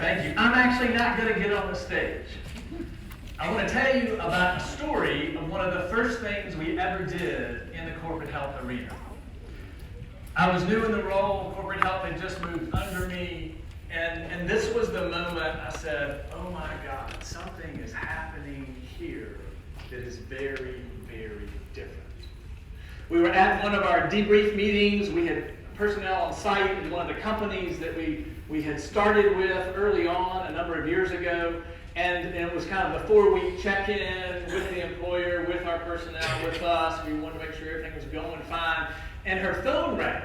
Thank you. I'm actually not going to get on the stage. I want to tell you about a story of one of the first things we ever did in the corporate health arena. I was new in the role. Corporate health had just moved under me. And this was the moment I said, oh my God, something is happening here that is very, very different. We were at one of our debrief meetings. We had personnel on site in one of the companies that we had started with early on a number of years ago. And it was kind of the 4-week check-in with the employer, with our personnel, with us. We wanted to make sure everything was going fine. And her phone rang.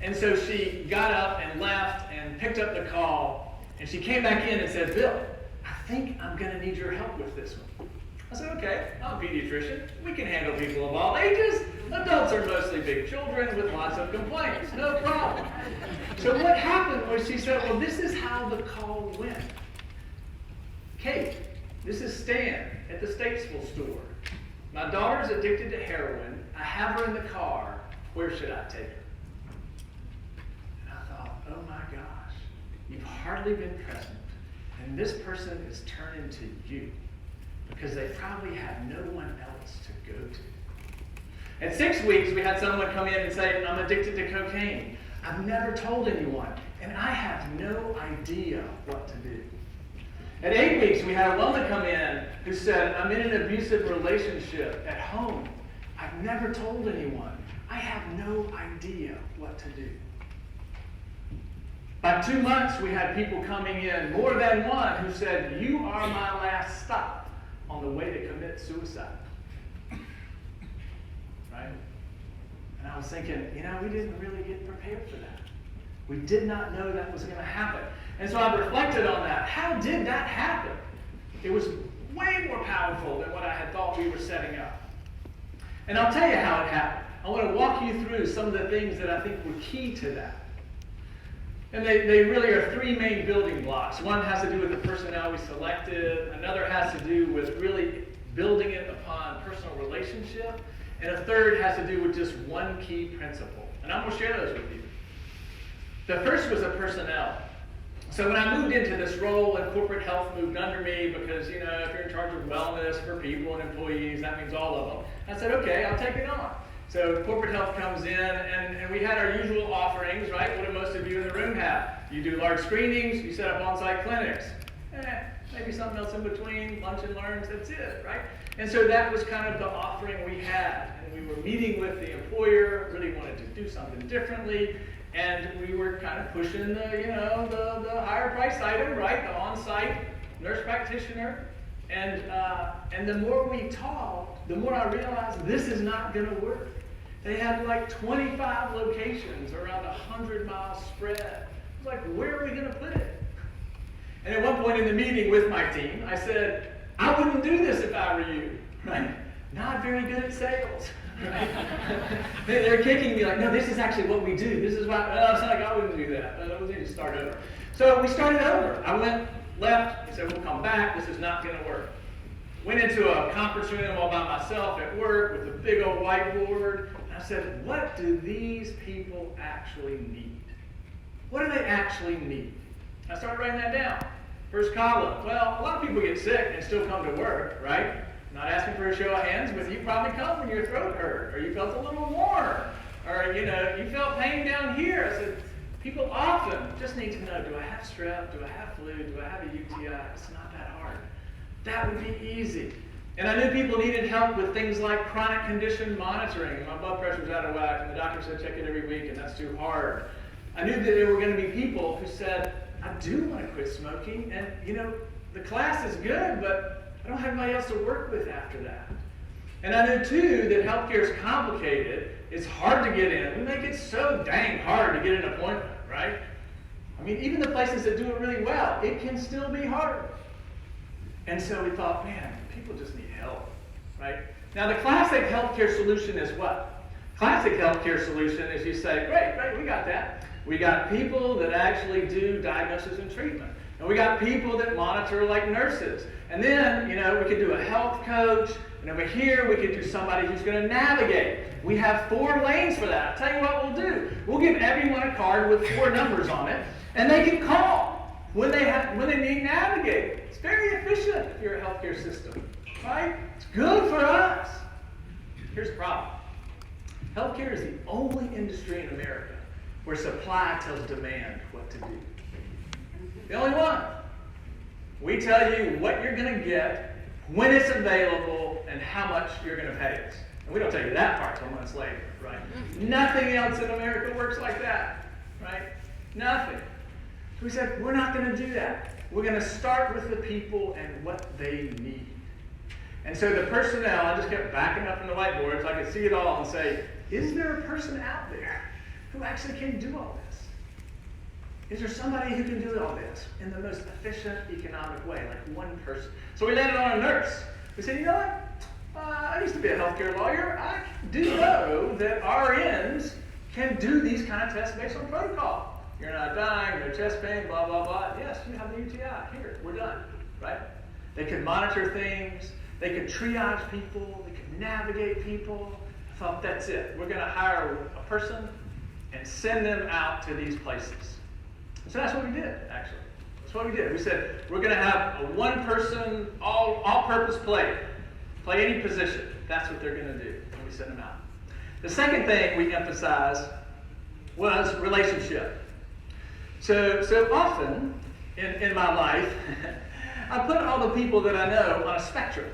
And so she got up and left and picked up the call. And she came back in and said, Bill, I think I'm going to need your help with this one. I said, okay, I'm a pediatrician. We can handle people of all ages. Adults are mostly big children with lots of complaints. No problem. So what happened was she said, well, this is how the call went. Kate, this is Stan at the Statesville store. My daughter's addicted to heroin. I have her in the car. Where should I take her? And I thought, oh my gosh, you've hardly been present. And this person is turning to you because they probably have no one else to go to. At 6 weeks, we had someone come in and say, I'm addicted to cocaine. I've never told anyone, and I have no idea what to do. At 8 weeks, we had a woman come in who said, I'm in an abusive relationship at home. I've never told anyone. I have no idea what to do. By 2 months, we had people coming in, more than one, who said, you are my last stop on the way to commit suicide. Right? And I was thinking, we didn't really get prepared for that. We did not know that was going to happen. And so I reflected on that. How did that happen? It was way more powerful than what I had thought we were setting up. And I'll tell you how it happened. I want to walk you through some of the things that I think were key to that. And they really are 3 main building blocks. One has to do with the personnel we selected. Another has to do with really building it upon personal relationship. And a third has to do with just one key principle. And I'm going to share those with you. The first was the personnel. So when I moved into this role and corporate health moved under me because, if you're in charge of wellness for people and employees, that means all of them. I said, okay, I'll take it on. So corporate health comes in and we had our usual offerings, right? What do most of you in the room have? You do large screenings, you set up on-site clinics. Maybe something else in between, lunch and learns, that's it, right? And so that was kind of the offering we had. And we were meeting with the employer, really wanted to do something differently. And we were kind of pushing the higher price item, right? The on-site nurse practitioner. And the more we talked, the more I realized this is not going to work. They had like 25 locations around a 100-mile spread. I was like, where are we going to put it? And at one point in the meeting with my team, I said, I wouldn't do this if I were you. Right? Not very good at sales. Right? They're kicking me like, no, this is actually what we do. This is why. It's like I wouldn't do that. We need to start over. So we started over. I went left. He said, we'll come back. This is not going to work. Went into a conference room all by myself at work with a big old whiteboard. And I said, what do these people actually need? What do they actually need? I started writing that down. First column. Well, a lot of people get sick and still come to work, right? Not asking for a show of hands, but you probably come when your throat hurt, or you felt a little warm, or you felt pain down here. I said, people often just need to know, do I have strep? Do I have flu? Do I have a UTI? It's not that hard. That would be easy. And I knew people needed help with things like chronic condition monitoring. My blood pressure was out of whack, and the doctor said check it every week, and that's too hard. I knew that there were going to be people who said, I do want to quit smoking, and the class is good, but I don't have anybody else to work with after that. And I knew too that healthcare is complicated. It's hard to get in. We make it so dang hard to get an appointment, right? I mean, even the places that do it really well, it can still be hard. And so we thought, man, people just need help, right? Now the classic healthcare solution is what? Classic healthcare solution is you say, great, we got that. We got people that actually do diagnosis and treatment. And we got people that monitor like nurses. And then, we could do a health coach. And over here, we could do somebody who's going to navigate. We have 4 lanes for that. I'll tell you what we'll do. We'll give everyone a card with 4 numbers on it. And they can call. when they need navigating. It's very efficient if you're a healthcare system, right? It's good for us. Here's the problem. Healthcare is the only industry in America where supply tells demand what to do. The only one. We tell you what you're going to get, when it's available, and how much you're going to pay us. And we don't tell you that part until months later, right? Nothing else in America works like that, right? Nothing. So we said, we're not going to do that. We're going to start with the people and what they need. And so the personnel, I just kept backing up from the whiteboard so I could see it all and say, is there a person out there who actually can do all this? Is there somebody who can do all this in the most efficient, economic way, like one person? So we landed on a nurse. We said, you know what? I used to be a healthcare lawyer. I do know that RNs can do these kind of tests based on protocol. You're not dying, no chest pain, blah, blah, blah. Yes, you have the UTI. Here, we're done, right? They can monitor things. They could triage people. They could navigate people. I thought, that's it. We're going to hire a person and send them out to these places. So that's what we did, actually. That's what we did. We said, we're going to have a one-person, all-purpose play. Play any position. That's what they're going to do when we send them out. The second thing we emphasized was relationship. So often in my life, I put all the people that I know on a spectrum.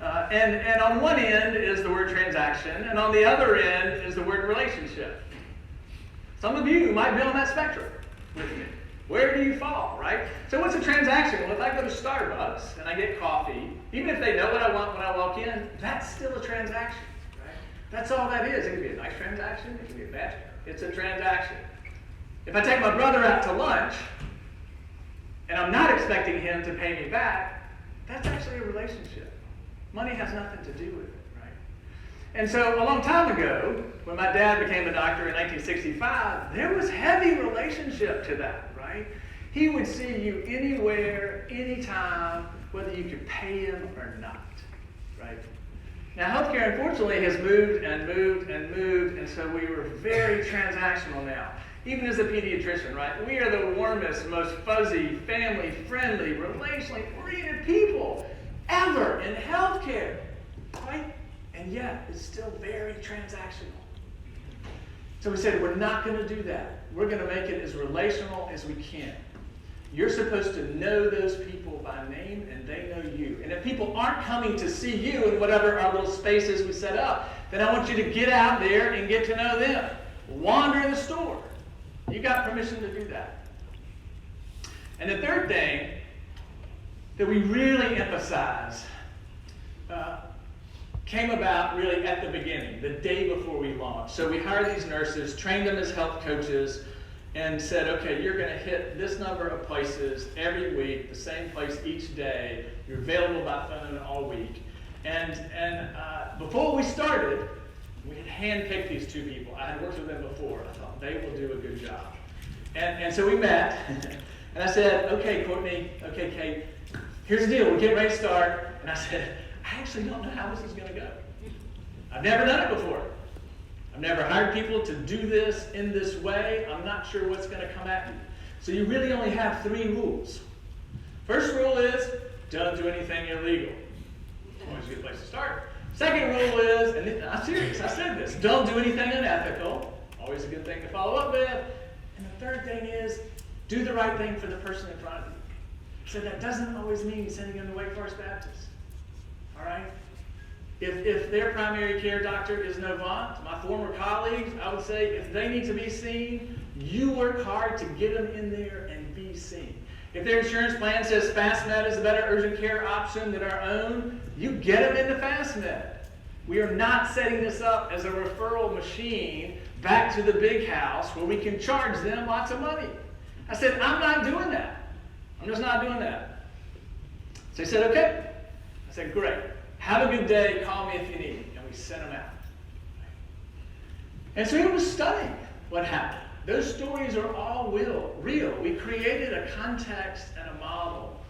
And on one end is the word transaction, and on the other end is the word relationship. Some of you might be on that spectrum with me. Where do you fall, right? So what's a transaction? Well, if I go to Starbucks and I get coffee, even if they know what I want when I walk in, that's still a transaction, right? That's all that is. It can be a nice transaction. It can be a bad. It's a transaction. If I take my brother out to lunch and I'm not expecting him to pay me back, that's actually a relationship. Money has nothing to do with it, right? And so a long time ago, when my dad became a doctor in 1965, there was heavy relationship to that, right? He would see you anywhere, anytime, whether you could pay him or not, right? Now, healthcare, unfortunately, has moved and moved and moved, and so we were very transactional now. Even as a pediatrician, right? We are the warmest, most fuzzy, family-friendly, relationally oriented people ever in healthcare, right? And yet, it's still very transactional. So we said, we're not going to do that. We're going to make it as relational as we can. You're supposed to know those people by name, and they know you. And if people aren't coming to see you in whatever our little spaces we set up, then I want you to get out there and get to know them. Wander in the store. You got permission to do that. And the third thing that we really emphasize came about really at the beginning, the day before we launched. So we hired these nurses, trained them as health coaches, and said, okay, you're going to hit this number of places every week, the same place each day. You're available by phone all week. And before we started, we had handpicked these two people. I had worked with them before. I thought they will do a good job. And so we met, and I said, okay, Courtney, okay, Kate, here's the deal. We're getting ready to start. And I said, I actually don't know how this is going to go. I've never done it before. I've never hired people to do this in this way. I'm not sure what's going to come at you. So you really only have 3 rules. First rule is, don't do anything illegal. Always a good place to start. Second rule is, and I'm serious, I said this, don't do anything unethical. Always a good thing to follow up with. And the third thing is, do the right thing for the person in front of you. So that doesn't always mean sending them to Wake Forest Baptist. All right? If their primary care doctor is Novant, my former colleagues, I would say if they need to be seen, you work hard to get them in there and be seen. If their insurance plan says FastMed is a better urgent care option than our own, you get them into FastMed. We are not setting this up as a referral machine back to the big house where we can charge them lots of money. I said, I'm not doing that. I'm just not doing that. So he said, okay. I said, great. Have a good day. Call me if you need me. And we sent them out. And so it was stunning what happened. Those stories are all real. We created a context and a model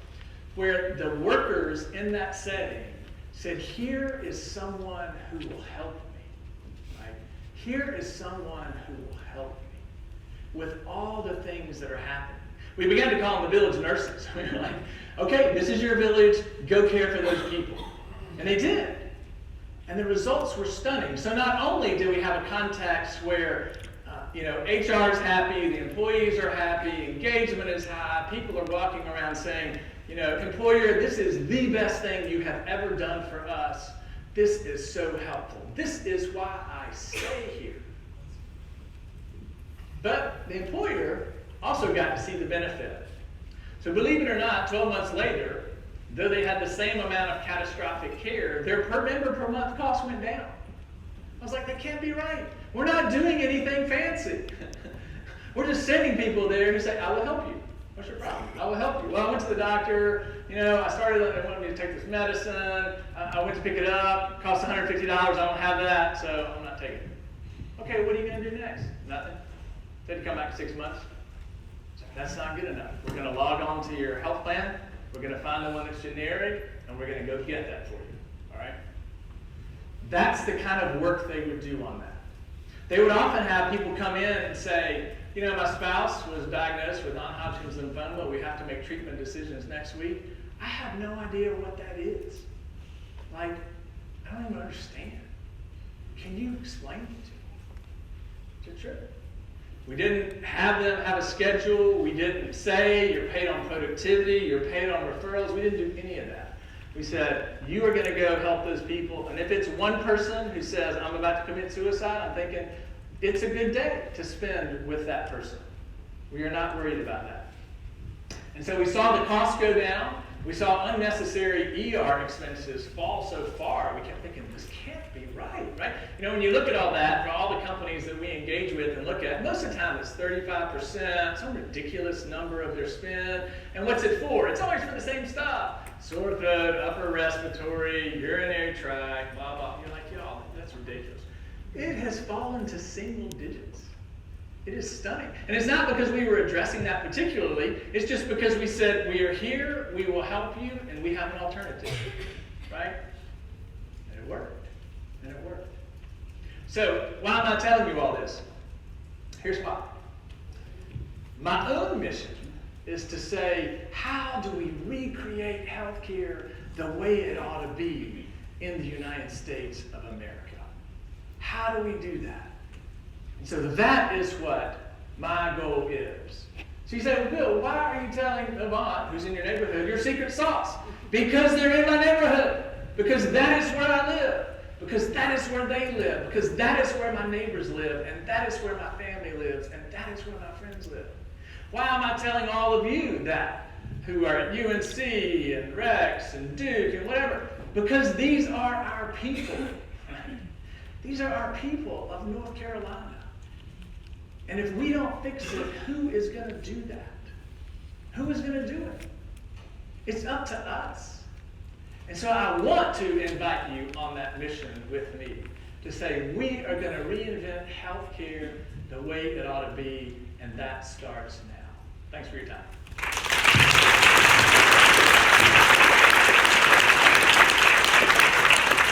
where the workers in that setting said, here is someone who will help me. Right? Here is someone who will help me with all the things that are happening. We began to call them the village nurses. We were like, okay, this is your village, go care for those people. And they did. And the results were stunning. So not only do we have a context where HR is happy, the employees are happy, engagement is high, people are walking around saying, employer, this is the best thing you have ever done for us. This is so helpful. This is why I stay here. But the employer also got to see the benefit. So believe it or not, 12 months later, though they had the same amount of catastrophic care, their per member per month cost went down. I was like, that can't be right. We're not doing anything fancy. We're just sending people there who say, I will help you. What's your problem? I will help you. Well, I went to the doctor. I started, they wanted me to take this medicine. I went to pick it up. It cost $150. I don't have that, so I'm not taking it. Okay, what are you going to do next? Nothing. Said to come back in 6 months. So that's not good enough. We're going to log on to your health plan. We're going to find the one that's generic, and we're going to go get that for you. All right? That's the kind of work they would do on that. They would often have people come in and say, my spouse was diagnosed with non-Hodgkin's lymphoma. We have to make treatment decisions next week. I have no idea what that is. I don't even understand. Can you explain it to me? It's a trip. We didn't have them have a schedule. We didn't say you're paid on productivity, you're paid on referrals. We didn't do any of that. We said, you are going to go help those people. And if it's one person who says, I'm about to commit suicide, I'm thinking, it's a good day to spend with that person. We are not worried about that. And so we saw the costs go down. We saw unnecessary ER expenses fall so far. We kept thinking, this can't be right? When you look at all that, for all the companies that we engage with and look at, most of the time it's 35%, some ridiculous number of their spend. And what's it for? It's always for the same stuff. Sore throat, upper respiratory, urinary tract, blah, blah. You're like, y'all, that's ridiculous. It has fallen to single digits. It is stunning. And it's not because we were addressing that particularly. It's just because we said, we are here, we will help you, and we have an alternative. Right? And it worked. And it worked. So, why am I telling you all this? Here's why. My own mission is to say, how do we recreate healthcare the way it ought to be in the United States of America? How do we do that? And so that is what my goal is. So you say, well, Bill, why are you telling Avant, who's in your neighborhood, your secret sauce? Because they're in my neighborhood. Because that is where I live. Because that is where they live. Because that is where my neighbors live. And that is where my family lives. And that is where my friends live. Why am I telling all of you that, who are at UNC and Rex and Duke and whatever? Because these are our people. These are our people of North Carolina. And if we don't fix it, who is going to do that? Who is going to do it? It's up to us. And so I want to invite you on that mission with me to say we are going to reinvent healthcare the way it ought to be, and that starts now. Thanks for your time.